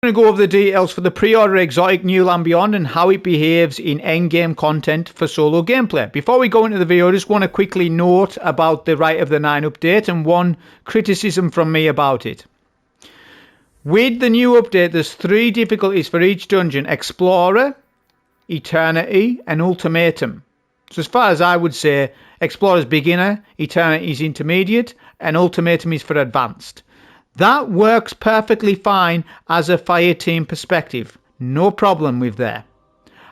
I'm going to go over the details for the pre-order exotic New Land Beyond and how it behaves in endgame content for solo gameplay. Before we go into the video, I just want to quickly note about the Right of the Nine update and one criticism from me about it. With the new update, there's 3 difficulties for each dungeon: Explorer, Eternity and Ultimatum. So as far as I would say, Explorer's beginner, Eternity is intermediate and Ultimatum is for advanced. That works perfectly fine as a fireteam perspective. No problem with that.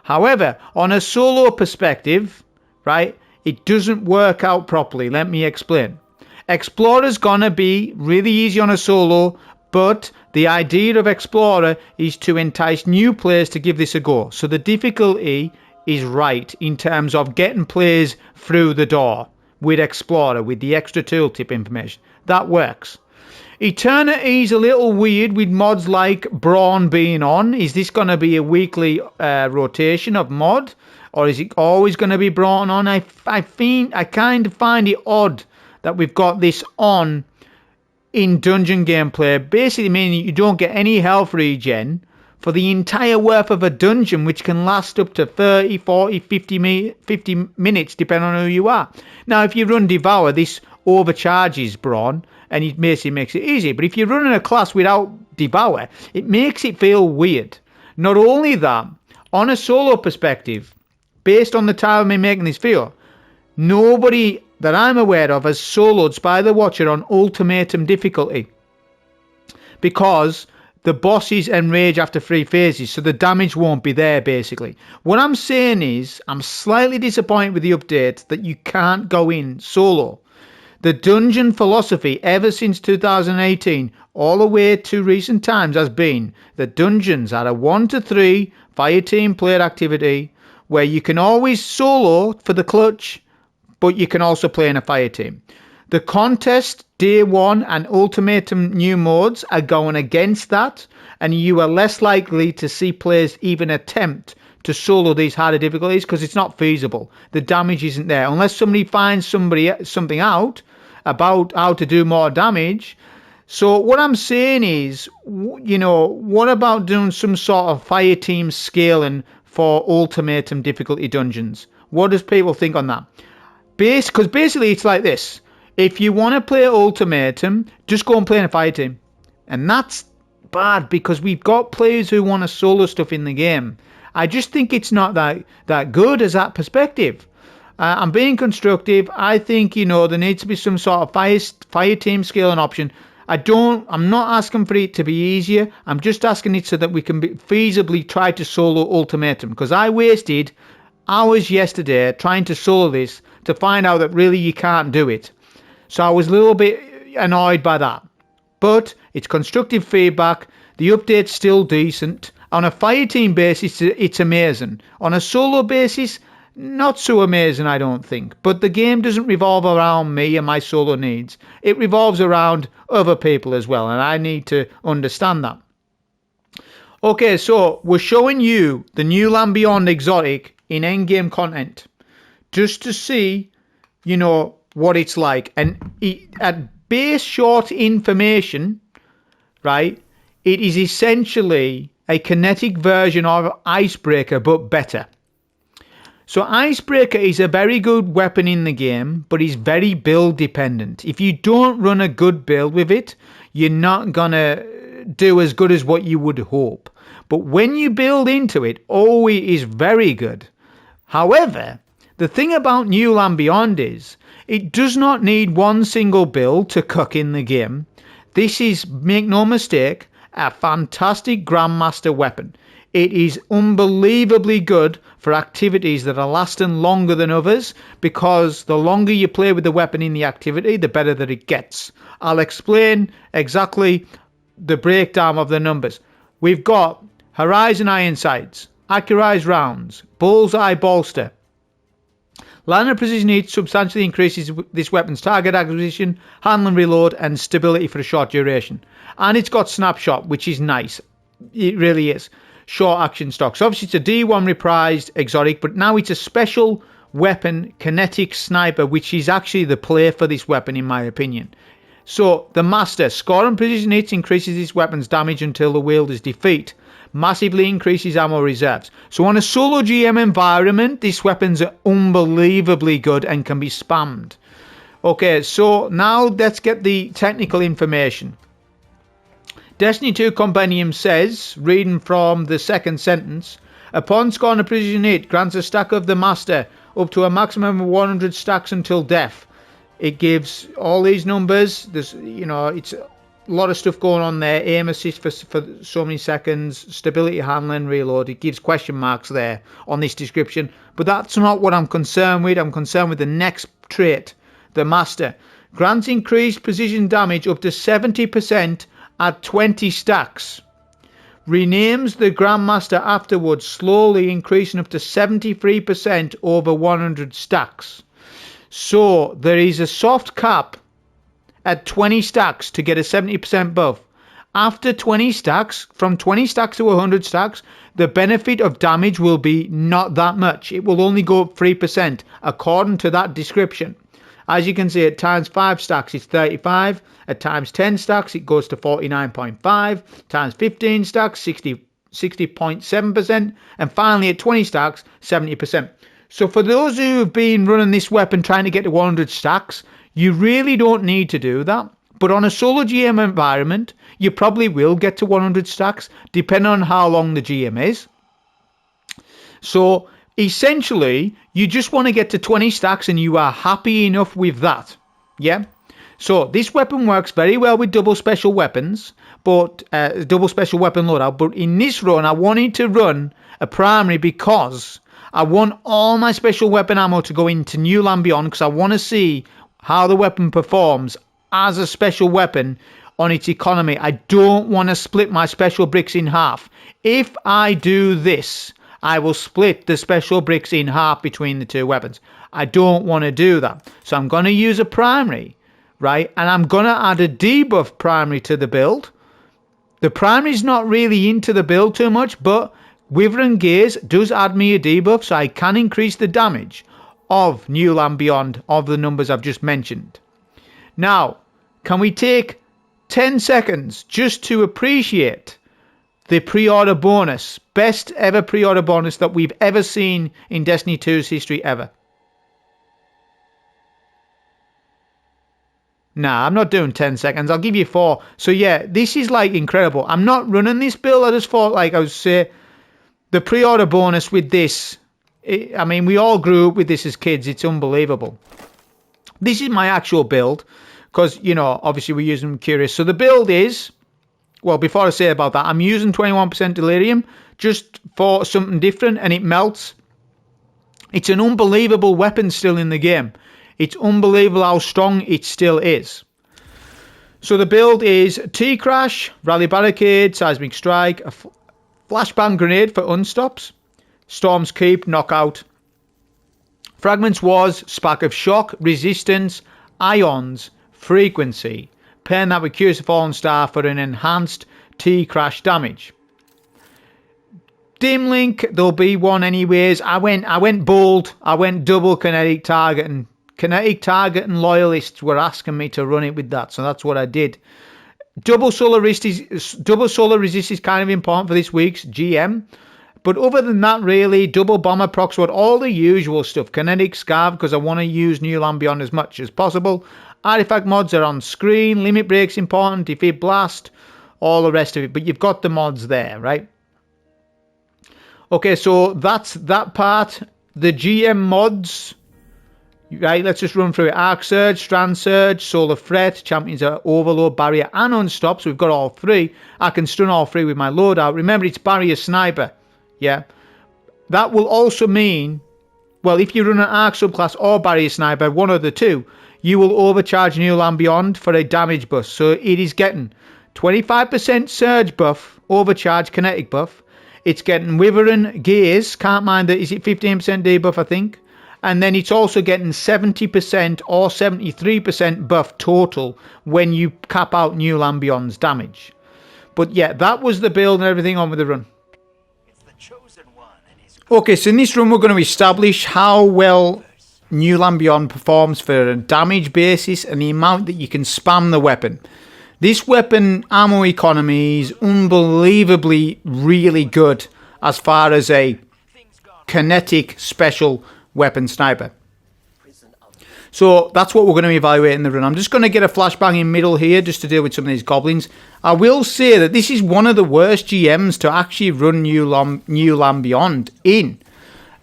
However, on a solo perspective, right, it doesn't work out properly. Let me explain. Explorer's gonna be really easy on a solo, but the idea of Explorer is to entice new players to give this a go. So the difficulty is right in terms of getting players through the door with Explorer, with the extra tooltip information. That works. Eternity's a little weird with mods like Brawn being on. Is this going to be a weekly rotation of mod, or is it always going to be Brawn on? I kind of find it odd that we've got this on in dungeon gameplay, basically meaning you don't get any health regen for the entire worth of a dungeon, which can last up to 30, 40, 50 minutes, depending on who you are. Now, if you run Devour, this overcharges Brawn, and it basically makes it easy. But if you're running a class without Devour, it makes it feel weird. Not only that, on a solo perspective, based on the time of me making this video, nobody that I'm aware of has soloed Spy the Watcher on Ultimatum difficulty, because the bosses enrage after 3 phases, so the damage won't be there, basically. What I'm saying is, I'm slightly disappointed with the update that you can't go in solo. The dungeon philosophy ever since 2018, all the way to recent times, has been that dungeons are a 1 to 3 fireteam player activity where you can always solo for the clutch, but you can also play in a fireteam. The contest, Day 1 and Ultimatum new modes are going against that, and you are less likely to see players even attempt to solo these harder difficulties because it's not feasible. The damage isn't there. Unless somebody finds something out about how to do more damage. So what I'm saying is, what about doing some sort of fireteam scaling for Ultimatum difficulty dungeons? What does people think on that? Because basically it's like this. If you want to play Ultimatum, just go and play in a fireteam. And that's bad because we've got players who want to solo stuff in the game. I just think it's not that good as that perspective. I'm being constructive. I think, there needs to be some sort of fire team scaling option. I'm not asking for it to be easier. I'm just asking it so that we can feasibly try to solo Ultimatum. Because I wasted hours yesterday trying to solo this to find out that really you can't do it. So I was a little bit annoyed by that. But it's constructive feedback. The update's still decent. On a fireteam basis, it's amazing. On a solo basis, not so amazing, I don't think. But the game doesn't revolve around me and my solo needs. It revolves around other people as well, and I need to understand that. Okay, so we're showing you the New Land Beyond exotic in endgame content, just to see, what it's like. And at base short information, right, it is essentially a kinetic version of Icebreaker, but better. So Icebreaker is a very good weapon in the game, but is very build dependent. If you don't run a good build with it, you're not gonna do as good as what you would hope. But when you build into it, it is very good. However, the thing about New Land Beyond is, it does not need one single build to cook in the game. This is, make no mistake, a fantastic Grandmaster weapon. It is unbelievably good for activities that are lasting longer than others, because the longer you play with the weapon in the activity, the better that it gets. I'll explain exactly the breakdown of the numbers. We've got Horizon Iron Sights, Accurized Rounds, Bullseye Bolster. Line of precision each substantially increases this weapon's target acquisition, handling, reload, and stability for a short duration. And it's got Snapshot, which is nice. It really is. Short action stock. So obviously it's a D1 reprised exotic, but now it's a special weapon, kinetic sniper, which is actually the play for this weapon in my opinion. So, the Master. Score and precision hits increases his weapon's damage until the wielder's defeat. Massively increases ammo reserves. So on a solo GM environment, these weapons are unbelievably good and can be spammed. Okay, so now let's get the technical information. Destiny 2 Compendium says, reading from the second sentence, upon scoring a precision hit, grants a stack of the Master up to a maximum of 100 stacks until death. It gives all these numbers. There's, it's a lot of stuff going on there. Aim assist for so many seconds, stability handling, reload. It gives question marks there on this description. But that's not what I'm concerned with. I'm concerned with the next trait, the Master. Grants increased precision damage up to 70% at 20 stacks. Renames the Grandmaster afterwards, slowly increasing up to 73% over 100 stacks. So there is a soft cap at 20 stacks to get a 70% buff. After 20 stacks, from 20 stacks to 100 stacks, the benefit of damage will be not that much. It will only go up 3% according to that description. As you can see, at times 5 stacks it's 35, at times 10 stacks it goes to 49.5, times 15 stacks 60.7%, and finally at 20 stacks 70%. So for those who have been running this weapon trying to get to 100 stacks, you really don't need to do that. But on a solo GM environment, you probably will get to 100 stacks, depending on how long the GM is. So essentially, you just want to get to 20 stacks and you are happy enough with that. Yeah? So this weapon works very well with double special weapons, but double special weapon loadout. But in this run, I wanted to run a primary because I want all my special weapon ammo to go into New Land Beyond, because I want to see how the weapon performs as a special weapon on its economy. I don't want to split my special bricks in half. If I do this, I will split the special bricks in half between the two weapons. I don't want to do that. So I'm going to use a primary, right? And I'm going to add a debuff primary to the build. The primary is not really into the build too much, but Wither and Gaze does add me a debuff, so I can increase the damage of New Land Beyond of the numbers I've just mentioned. Now, can we take 10 seconds just to appreciate the pre-order bonus, best ever pre-order bonus that we've ever seen in Destiny 2's history ever? Nah, I'm not doing 10 seconds. I'll give you 4. So yeah, this is like incredible. I'm not running this build. I just thought, like I would say, the pre-order bonus with this, I mean, we all grew up with this as kids. It's unbelievable. This is my actual build because, obviously we're using Curious. So the build is, well, before I say about that, I'm using 21% Delirium just for something different, and it melts. It's an unbelievable weapon still in the game. It's unbelievable how strong it still is. So the build is T-Crash, Rally Barricade, Seismic Strike, a Flashbang Grenade for unstops, Storm's Keep, Knockout, Fragments Wars, Spark of Shock, Resistance, Ions, Frequency. Pairing that with Curious Fallen Star for an enhanced T-Crash damage. Dim Link, there'll be one anyways. I went bold. I went double kinetic targeting. Kinetic targeting loyalists were asking me to run it with that, so that's what I did. Double solar resist is kind of important for this week's GM. But other than that, really, double bomber proc sword, all the usual stuff. Kinetic scarf, because I want to use New Land Beyond as much as possible. Artifact mods are on screen. Limit break's important. Defeat blast. All the rest of it. But you've got the mods there, right? Okay, so that's that part. The GM mods. Right, let's just run through it. Arc Surge, Strand Surge, Solar Threat, Champions are Overload, Barrier and Unstop. So we've got all 3. I can stun all 3 with my loadout. Remember, it's Barrier Sniper. Yeah. That will also mean, well, if you run an Arc subclass or Barrier Sniper, one of the two, you will overcharge New Land Beyond for a damage boost. So it is getting 25% Surge buff, overcharge kinetic buff. It's getting Wither and Gaze. Can't mind that. Is it 15% debuff, I think? And then it's also getting 70% or 73% buff total when you cap out New Land Beyond's damage. But yeah, that was the build and everything on with the run. Okay, so in this run we're going to establish how well New Land Beyond performs for a damage basis and the amount that you can spam the weapon. This weapon ammo economy is unbelievably really good as far as a kinetic special weapon sniper. So that's what we're going to evaluate in the run. I'm just going to get a flashbang in middle here just to deal with some of these goblins. I will say that this is one of the worst GMs to actually run New Land Beyond in.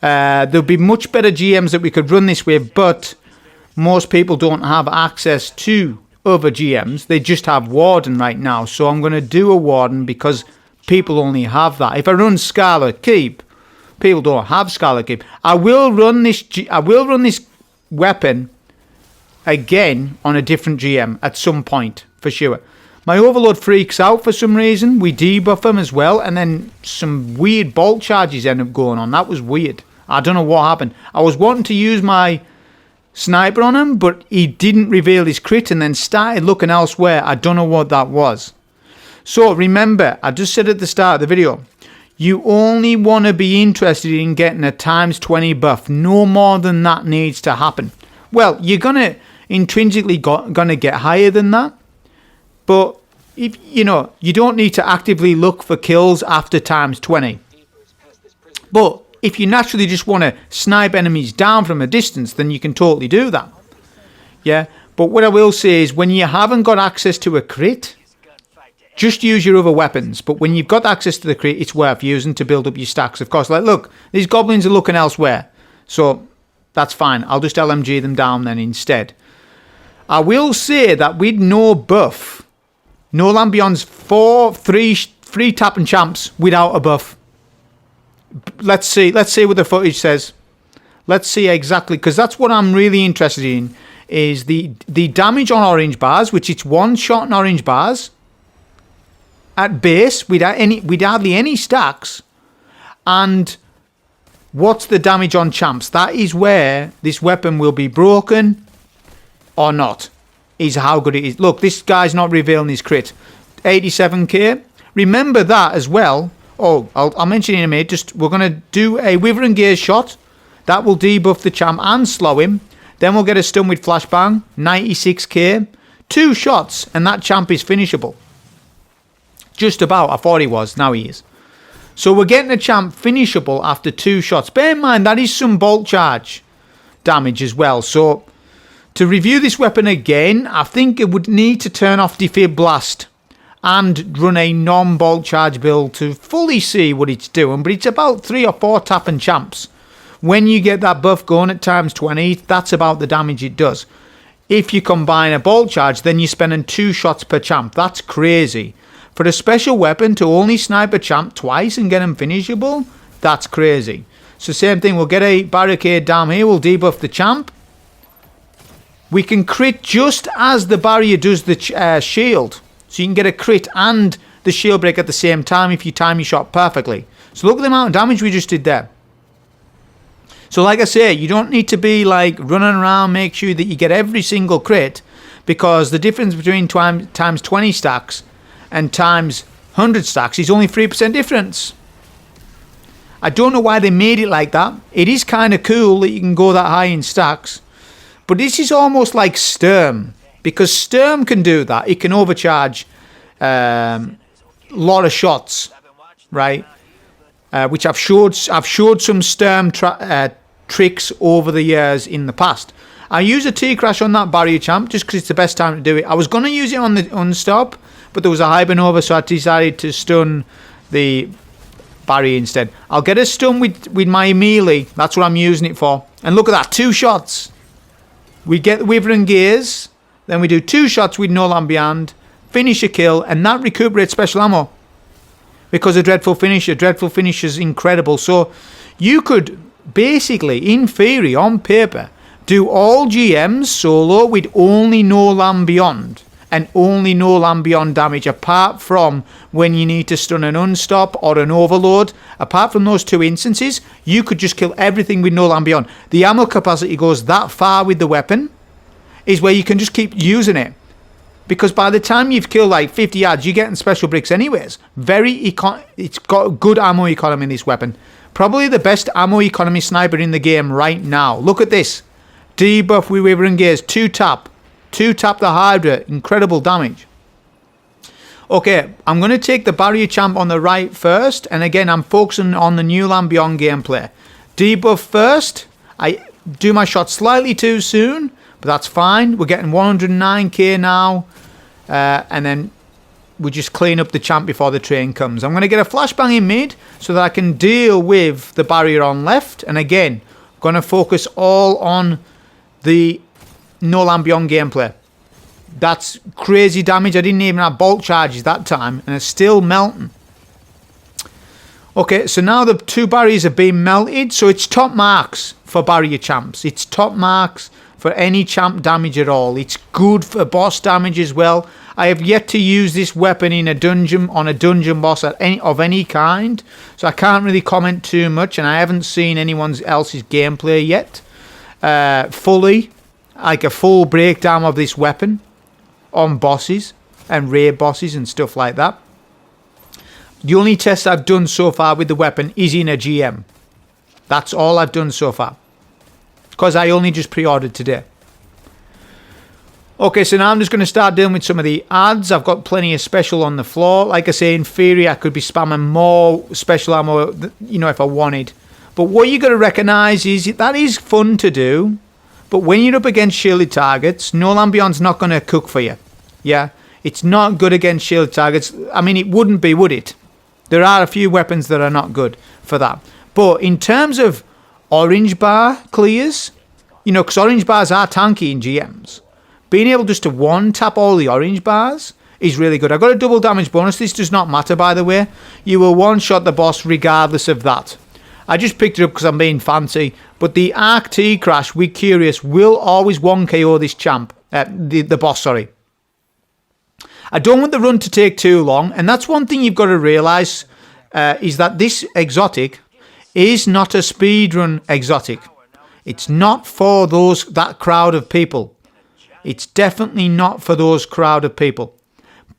There'll be much better GMs that we could run this with, but most people don't have access to other GMs. They just have Warden right now. So I'm going to do a Warden because people only have that. If I run Scarlet Keep, people don't have Scarlet Keep. I will run this weapon again on a different GM at some point, for sure. My Overload freaks out for some reason. We debuff him as well, and then some weird bolt charges end up going on. That was weird. I don't know what happened. I was wanting to use my sniper on him, but he didn't reveal his crit and then started looking elsewhere. I don't know what that was. So remember, I just said at the start of the video, you only want to be interested in getting a ×20 buff. No more than that needs to happen. Well, you're gonna intrinsically gonna get higher than that, but if you don't need to actively look for kills after ×20. But if you naturally just want to snipe enemies down from a distance, then you can totally do that. Yeah, but what I will say is when you haven't got access to a crit, just use your other weapons. But when you've got access to the crit, it's worth using to build up your stacks. Of course, like, look, these goblins are looking elsewhere. So that's fine. I'll just LMG them down then instead. I will say that with no buff, No Land Beyond's 3 tapping champs without a buff. Let's see what the footage says. Let's see exactly, because that's what I'm really interested in, is the damage on orange bars, which it's one shot in orange bars at base with hardly any stacks, and what's the damage on champs. That is where this weapon will be broken or not, is how good it is. Look, this guy's not revealing his crit. 87k. Remember that as well. Oh, I'll mention in a minute. We're going to do a Wither and Gaze shot. That will debuff the champ and slow him. Then we'll get a stun with flashbang. 96k. 2 shots and that champ is finishable. Just about. I thought he was. Now he is. So we're getting a champ finishable after 2 shots. Bear in mind that is some bolt charge damage as well. So to review this weapon again, I think it would need to turn off Defib Blast and run a non-bolt charge build to fully see what it's doing. But it's about 3 or 4 tapping champs. When you get that buff going at ×20, that's about the damage it does. If you combine a bolt charge, then you're spending 2 shots per champ. That's crazy. For a special weapon to only snipe a champ twice and get him finishable, that's crazy. So same thing, we'll get a barricade down here, we'll debuff the champ. We can crit just as the barrier does the shield. So you can get a crit and the shield break at the same time if you time your shot perfectly. So look at the amount of damage we just did there. So like I say, you don't need to be like running around, make sure that you get every single crit, because the difference between ×20 stacks and ×100 stacks is only 3% difference. I don't know why they made it like that. It is kind of cool that you can go that high in stacks, but this is almost like Sturm, because Sturm can do that. It can overcharge a lot of shots, right? Which I've showed some Sturm tricks over the years in the past. I use a T-Crash on that barrier champ just because it's the best time to do it. I was going to use it on the unstop, but there was a Hibernova, so I decided to stun the barrier instead. I'll get a stun with my melee. That's what I'm using it for. And look at that, 2 shots. We get the Wither and Gaze, then we do 2 shots with No Land Beyond, finish a kill, and that recuperates special ammo. Because of Dreadful Finisher. Dreadful Finisher is incredible. So you could basically, in theory, on paper, do all GMs solo with only No Land Beyond. And only No Land Beyond damage, apart from when you need to stun an unstop or an overload. Apart from those 2 instances, you could just kill everything with No Land Beyond. The ammo capacity goes that far with the weapon, is where you can just keep using it. Because by the time you've killed like 50 yards, you're getting special bricks anyways. It's got good ammo economy in this weapon. Probably the best ammo economy sniper in the game right now. Look at this. Debuff with Withering Gaze. 2-tap. 2-tap the Hydra. Incredible damage. Okay, I'm going to take the Barrier Champ on the right first. And again, I'm focusing on the New Land Beyond gameplay. Debuff first. I do my shot slightly too soon, but that's fine. We're getting 109k now. And then we just clean up the champ before the train comes. I'm going to get a flashbang in mid so that I can deal with the barrier on left. And again, I'm going to focus all on the No Land Beyond gameplay. That's crazy damage. I didn't even have bulk charges that time, and it's still melting. Okay, so now the 2 barriers have been melted, so it's top marks for barrier champs. It's top marks for any champ damage at all. It's good for boss damage as well. I have yet to use this weapon in a dungeon, on a dungeon boss of any kind, so I can't really comment too much, and I haven't seen anyone else's gameplay yet. Fully, like a full breakdown of this weapon on bosses and raid bosses and stuff like that. The only test I've done so far with the weapon is in a GM. That's all I've done so far, because I only just pre-ordered today. Okay, so now I'm just going to start dealing with some of the ads. I've got plenty of special on the floor. Like I say, in theory, I could be spamming more special ammo, you know, if I wanted. But what you got to recognise is that is fun to do. But when you're up against shielded targets, No Land Beyond's not going to cook for you. Yeah, it's not good against shielded targets. I mean, it wouldn't be, would it? There are a few weapons that are not good for that. But in terms of orange bar clears, you know, because orange bars are tanky in GMs, being able just to one-tap all the orange bars is really good. I've got a double damage bonus. This does not matter, by the way. You will one-shot the boss regardless of that. I just picked it up because I'm being fancy. But the Arc T Crash with Curious will always 1KO this champ. The boss, sorry. I don't want the run to take too long. And that's one thing you've got to realise, is that this exotic is not a speedrun exotic. It's not for that crowd of people. It's definitely not for those crowd of people.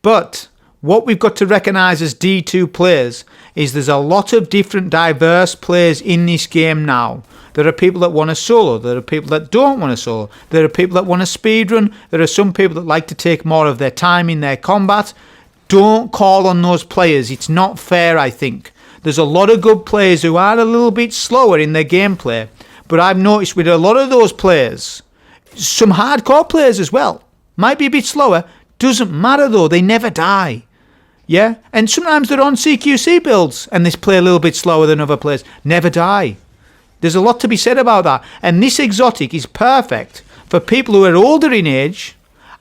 But what we've got to recognise as D2 players is there's a lot of different diverse players in this game now. There are people that want to solo. There are people that don't want to solo. There are people that want to speedrun. There are some people that like to take more of their time in their combat. Don't call on those players. It's not fair, I think. There's a lot of good players who are a little bit slower in their gameplay. But I've noticed with a lot of those players, some hardcore players as well, might be a bit slower. Doesn't matter though. They never die. Yeah, and sometimes they're on CQC builds and they play a little bit slower than other players. Never die. There's a lot to be said about that. And this exotic is perfect for people who are older in age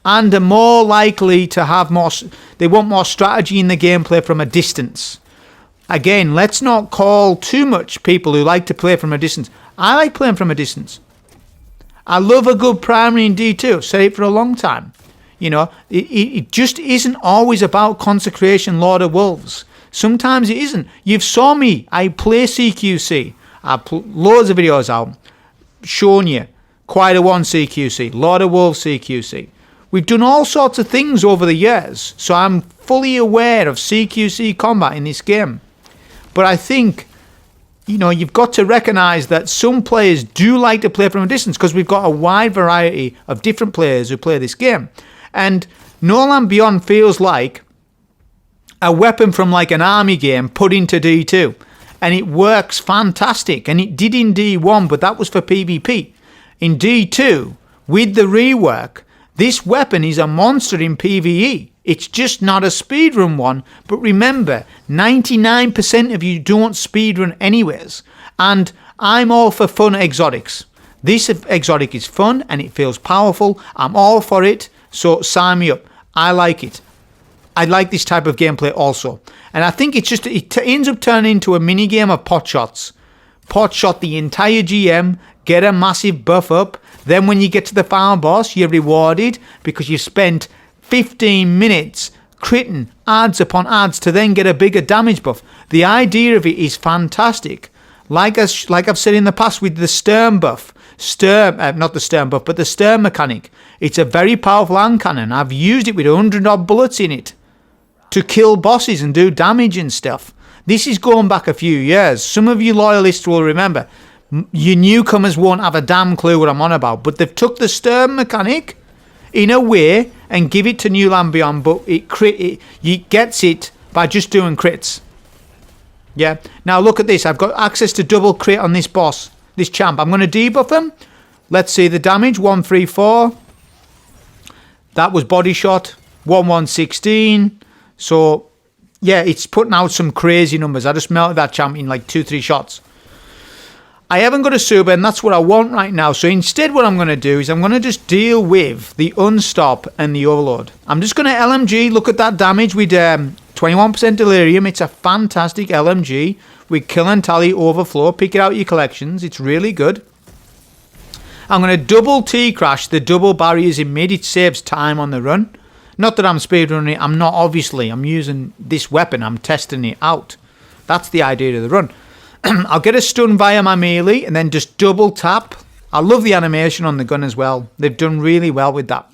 and are more likely to have more... They want more strategy in the gameplay from a distance. Again, let's not call too much people who like to play from a distance. I like playing from a distance. I love a good primary in D2. I've said it for a long time. You know, it just isn't always about Consecration Lord of Wolves. Sometimes it isn't. You've saw me. I play CQC. I put loads of videos out showing you Quieter One CQC, Lord of Wolves CQC. We've done all sorts of things over the years, so I'm fully aware of CQC combat in this game. But I think, you know, you've got to recognise that some players do like to play from a distance because we've got a wide variety of different players who play this game. And No Land Beyond feels like a weapon from like an army game put into D2. And it works fantastic. And it did in D1, but that was for PvP. In D2, with the rework, this weapon is a monster in PvE. It's just not a speedrun one. But remember, 99% of you don't speedrun anyways. And I'm all for fun exotics. This exotic is fun and it feels powerful. I'm all for it. So sign me up. I like it. I like this type of gameplay also. And I think it's just, it ends up turning into a mini game of pot shots. Pot shot the entire GM, get a massive buff up. Then when you get to the final boss, you're rewarded because you spent 15 minutes critting ads upon ads to then get a bigger damage buff. The idea of it is fantastic. Like I've said in the past with the Sturm buff. Not the Sturm buff, but the Sturm mechanic. It's a very powerful hand cannon. I've used it with 100 odd bullets in it to kill bosses and do damage and stuff. This is going back a few years. Some of you loyalists will remember. You newcomers won't have a damn clue what I'm on about. But they've took the Sturm mechanic in a way and give it to New Land Beyond, but it gets it by just doing crits. Yeah. Now look at this. I've got access to double crit on this boss, this champ. I'm going to debuff him. Let's see the damage. 134. That was body shot. 1116. So yeah, it's putting out some crazy numbers. I just melted that champ in like 2-3 shots. I haven't got a super, and that's what I want right now. So instead what I'm going to do is I'm going to just deal with the Unstop and the Overload. I'm just going to LMG. Look at that damage with 21% Delirium. It's a fantastic LMG with Kill and Tally Overflow. Pick it out your collections. It's really good. I'm going to double T-Crash the double barriers in mid. It saves time on the run. Not that I'm speedrunning it. I'm not, obviously. I'm using this weapon. I'm testing it out. That's the idea of the run. I'll get a stun via my melee and then just double tap. I love the animation on the gun as well. They've done really well with that.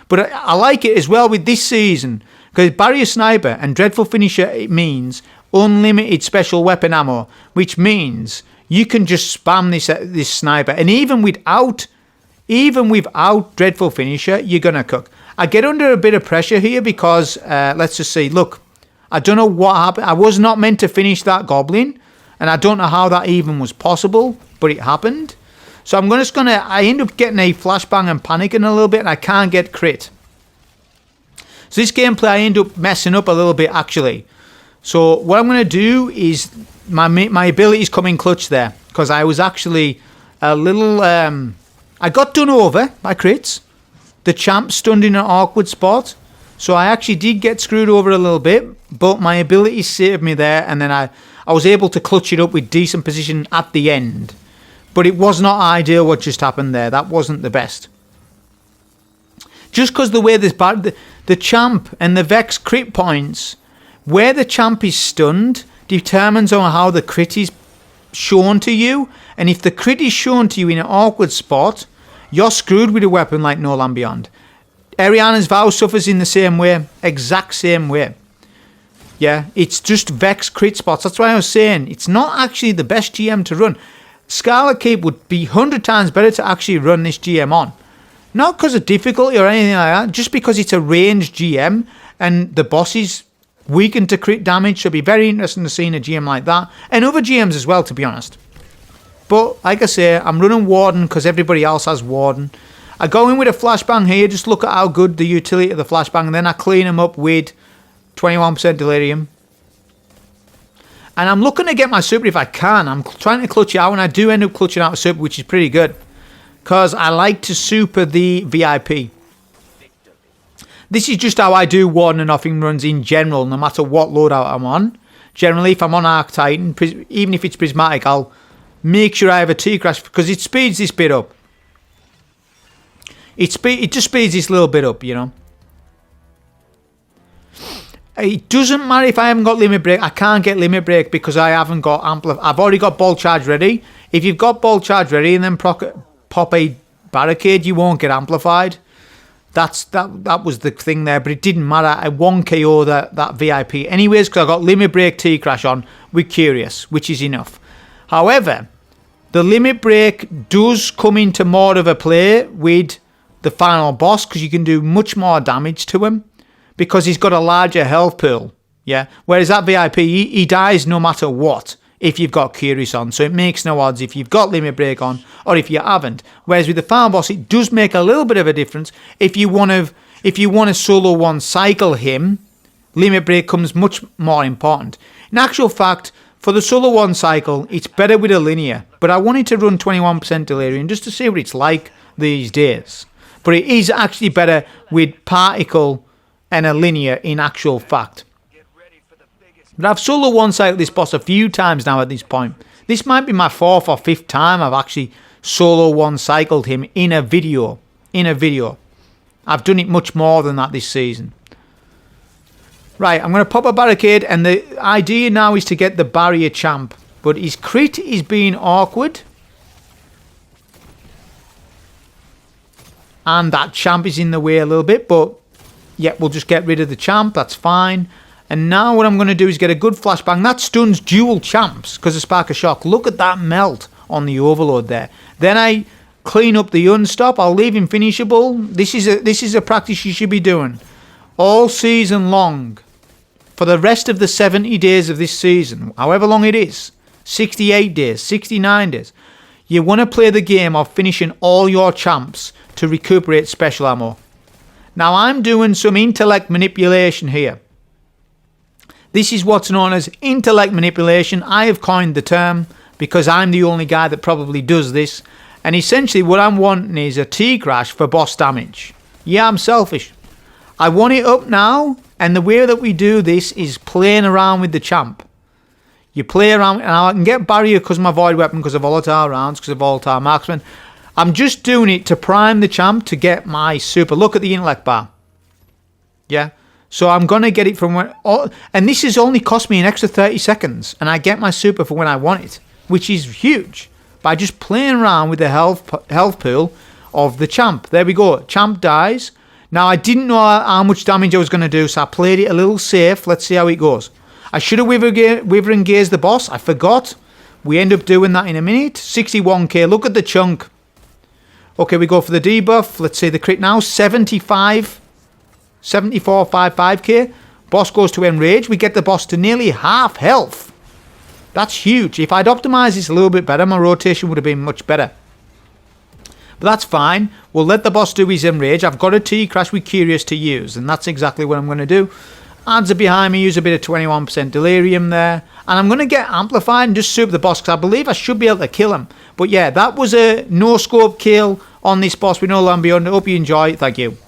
But I like it as well with this season, because Barrier Sniper and Dreadful Finisher, it means unlimited special weapon ammo, which means you can just spam this sniper. And even without Dreadful Finisher, you're going to cook. I get under a bit of pressure here because, let's just see, look, I don't know what happened. I was not meant to finish that goblin. And I don't know how that even was possible, but it happened. So I end up getting a flashbang and panicking a little bit, and I can't get crit. So this gameplay, I end up messing up a little bit, actually. So what I'm going to do is, my abilities come in clutch there, because I was actually a little, I got done over by crits. The champ stunned in an awkward spot. So I actually did get screwed over a little bit, but my abilities saved me there, and then I was able to clutch it up with decent position at the end. But it was not ideal what just happened there. That wasn't the best. Just because the way the champ and the Vex crit points, where the champ is stunned, determines on how the crit is shown to you. And if the crit is shown to you in an awkward spot, you're screwed with a weapon like No Land Beyond. Ariana's Vow suffers in the same way, exact same way. Yeah, it's just Vex crit spots. That's why I was saying it's not actually the best GM to run. Scarlet Cape would be 100 times better to actually run this GM on. Not because of difficulty or anything like that, just because it's a ranged GM and the boss is weakened to crit damage. So it'd be very interesting to see a GM like that. And other GMs as well, to be honest. But like I say, I'm running Warden because everybody else has Warden. I go in with a flashbang here, just look at how good the utility of the flashbang, and then I clean them up with 21% Delirium. And I'm looking to get my super if I can. I'm trying to clutch it out, and I do end up clutching out a super, which is pretty good. Because I like to super the VIP. This is just how I do Warden and Offing runs in general, no matter what loadout I'm on. Generally, if I'm on Arc Titan, even if it's Prismatic, I'll make sure I have a T-Crash, because it speeds this bit up. It just speeds this little bit up, you know. It doesn't matter if I haven't got Limit Break. I can't get Limit Break because I haven't got I've already got Ball Charge ready. If you've got Ball Charge ready and then pop a Barricade, you won't get amplified. That was the thing there, but it didn't matter. I 1KO that VIP anyways because I got Limit Break T-Crash on with Curious, which is enough. However, the Limit Break does come into more of a play with the final boss because you can do much more damage to him because he's got a larger health pool. Yeah, whereas that VIP, he dies no matter what if you've got Curious on, so it makes no odds if you've got Limit Break on or if you haven't. Whereas with the final boss, it does make a little bit of a difference. If you want to solo one cycle him, Limit Break comes much more important. In actual fact, for the solo one cycle, it's better with a linear, but I wanted to run 21% Delirium just to see what it's like these days. But it is actually better with Particle and a linear in actual fact. But I've solo one cycled this boss a few times now at this point. This might be my 4th or 5th time I've actually solo one cycled him in a video. I've done it much more than that this season. Right, I'm going to pop a Barricade, and the idea now is to get the Barrier Champ. But his crit is being awkward. And that champ is in the way a little bit, but yeah, we'll just get rid of the champ, that's fine. And now what I'm going to do is get a good flashbang. That stuns dual champs because of Spark of Shock. Look at that melt on the overload there. Then I clean up the unstop. I'll leave him finishable. This is a practice you should be doing all season long for the rest of the 70 days of this season, however long it is, 68 days, 69 days. You want to play the game of finishing all your champs to recuperate special ammo. Now I'm doing some intellect manipulation here. This is what's known as intellect manipulation. I have coined the term because I'm the only guy that probably does this. And essentially what I'm wanting is a T-crash for boss damage. Yeah, I'm selfish. I want it up now, and the way that we do this is playing around with the champ. You play around, and I can get barrier because of my void weapon, because of volatile rounds, because of volatile marksman. I'm just doing it to prime the champ to get my super. Look at the intellect bar. Yeah. So I'm going to get it from when... and this has only cost me an extra 30 seconds. And I get my super for when I want it. Which is huge. By just playing around with the health pool of the champ. There we go. Champ dies. Now I didn't know how much damage I was going to do. So I played it a little safe. Let's see how it goes. I should have wither engaged the boss. I forgot. We end up doing that in a minute. 61k. Look at the chunk. Okay, we go for the debuff. Let's see the crit now. 74.55k. Boss goes to enrage. We get the boss to nearly half health. That's huge. If I'd optimized this a little bit better, my rotation would have been much better. But that's fine. We'll let the boss do his enrage. I've got a T-crash with Curious to use, and that's exactly what I'm going to do. Adds are behind me. Use a bit of 21% delirium there. And I'm going to get amplified and just super the boss, because I believe I should be able to kill him. But yeah, that was a no-scope kill on this boss with no land beyond. I hope you enjoy it. Thank you.